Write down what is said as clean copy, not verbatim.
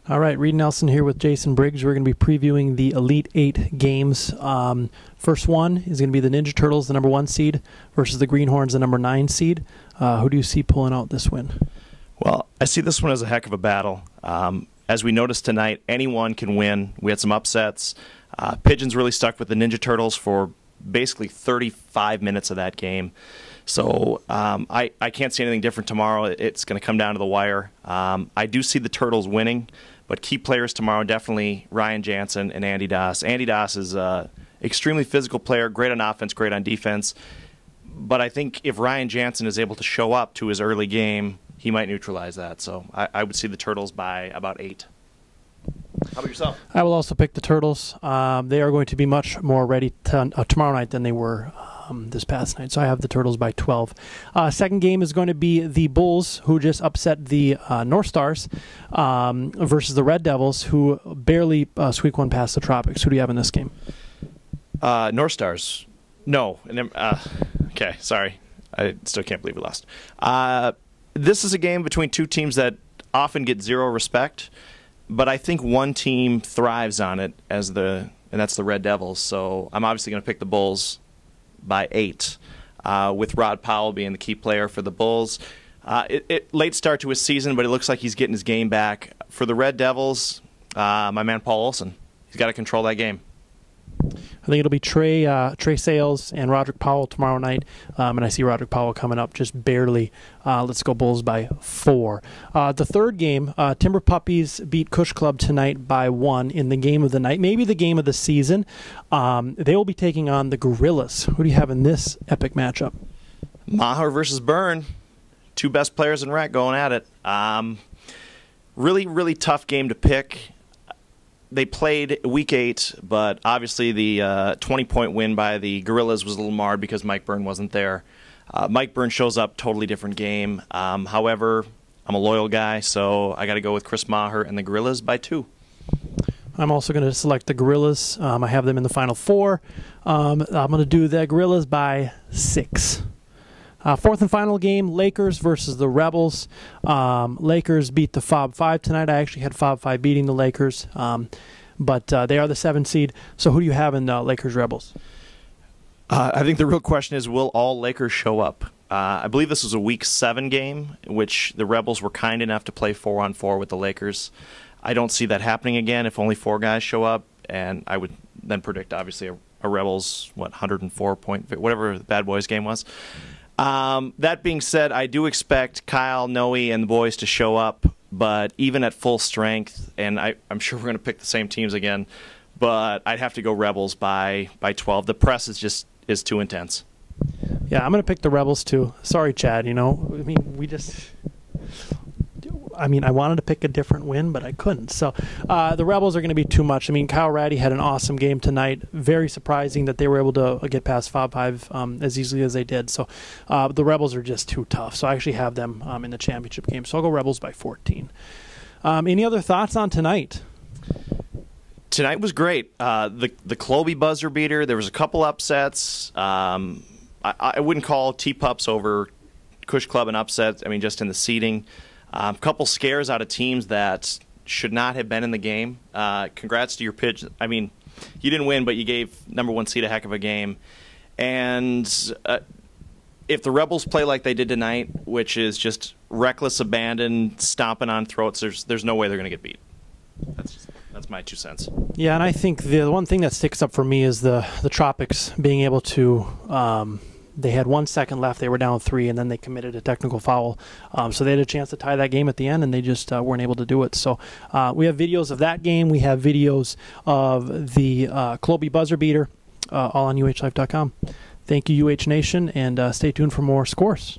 All right, Reed Nelson here with Jason Briggs. We're going to be previewing the Elite Eight games. First one is going to be the Ninja Turtles, the number 1 seed, versus the Greenhorns, the number 9 seed. Who do you see pulling out this win? Well, I see this one as a heck of a battle. As we noticed tonight, anyone can win. We had some upsets. Pigeons really stuck with the Ninja Turtles for basically 35 minutes of that game. So I can't see anything different tomorrow. It's going to come down to the wire. I do see the Turtles winning, but key players tomorrow definitely Ryan Jansen and Andy Doss. Andy Doss is an extremely physical player, great on offense, great on defense. But I think if Ryan Jansen is able to show up to his early game, he might neutralize that. So I would see the Turtles by about 8. How about yourself? I will also pick the Turtles. They are going to be much more ready tomorrow night than they were this past night. So I have the Turtles by 12. Second game is going to be the Bulls, who just upset the North Stars, versus the Red Devils, who barely squeaked one past the Tropics. Who do you have in this game? North Stars. No. Okay, sorry. I still can't believe we lost. This is a game between two teams that often get zero respect, but I think one team thrives on it, and that's the Red Devils. So I'm obviously going to pick the Bulls by 8, with Rod Powell being the key player for the Bulls. Late start to his season, but it looks like he's getting his game back. For the Red Devils, my man Paul Olson. He's got to control that game. I think it'll be Trey Sales and Roderick Powell tomorrow night, and I see Roderick Powell coming up just barely. Let's go Bulls by 4. The third game, Timber Puppies beat Cush Club tonight by 1 in the game of the night, maybe the game of the season. They will be taking on the Gorillas. Who do you have in this epic matchup? Maher versus Byrne, 2 best players in rec going at it. Really, really tough game to pick. They played week 8, but obviously the 20-point win by the Gorillas was a little marred because Mike Byrne wasn't there. Mike Byrne shows up, totally different game. However, I'm a loyal guy, so I got to go with Chris Maher and the Gorillas by 2. I'm also going to select the Gorillas. I have them in the Final Four. I'm going to do the Gorillas by 6. Fourth and final game, Lakers versus the Rebels. Lakers beat the Fob 5 tonight. I actually had Fob 5 beating the Lakers, but they are the 7 seed. So who do you have in Lakers Rebels? I think the real question is, will all Lakers show up? I believe this was a Week 7 game, in which the Rebels were kind enough to play 4-on-4 with the Lakers. I don't see that happening again if only 4 guys show up, and I would then predict, obviously, a Rebels, 104-point, whatever the Bad Boys game was. That being said, I do expect Kyle, Noe, and the boys to show up, but even at full strength, and I'm sure we're going to pick the same teams again, but I'd have to go Rebels by 12. The press is too intense. Yeah, I'm going to pick the Rebels too. Sorry, Chad. I wanted to pick a different win, but I couldn't. So the Rebels are going to be too much. Kyle Ratty had an awesome game tonight. Very surprising that they were able to get past Fob 5 as easily as they did. So the Rebels are just too tough. So I actually have them in the championship game. So I'll go Rebels by 14. Any other thoughts on tonight? Tonight was great. The Cloby buzzer beater. There was a couple upsets. I wouldn't call T-Pups over Cush Club an upset. Just in the seeding. A couple scares out of teams that should not have been in the game. Congrats to your pitch. You didn't win, but you gave number 1 seed a heck of a game. And if the Rebels play like they did tonight, which is just reckless abandon, stomping on throats, there's no way they're going to get beat. That's my 2 cents. Yeah, and I think the one thing that sticks up for me is the Tropics being able to they had 1 second left. They were down 3, and then they committed a technical foul. So they had a chance to tie that game at the end, and they just weren't able to do it. So we have videos of that game. We have videos of the Cloby buzzer beater, all on uhlife.com. Thank you, UH Nation, and stay tuned for more scores.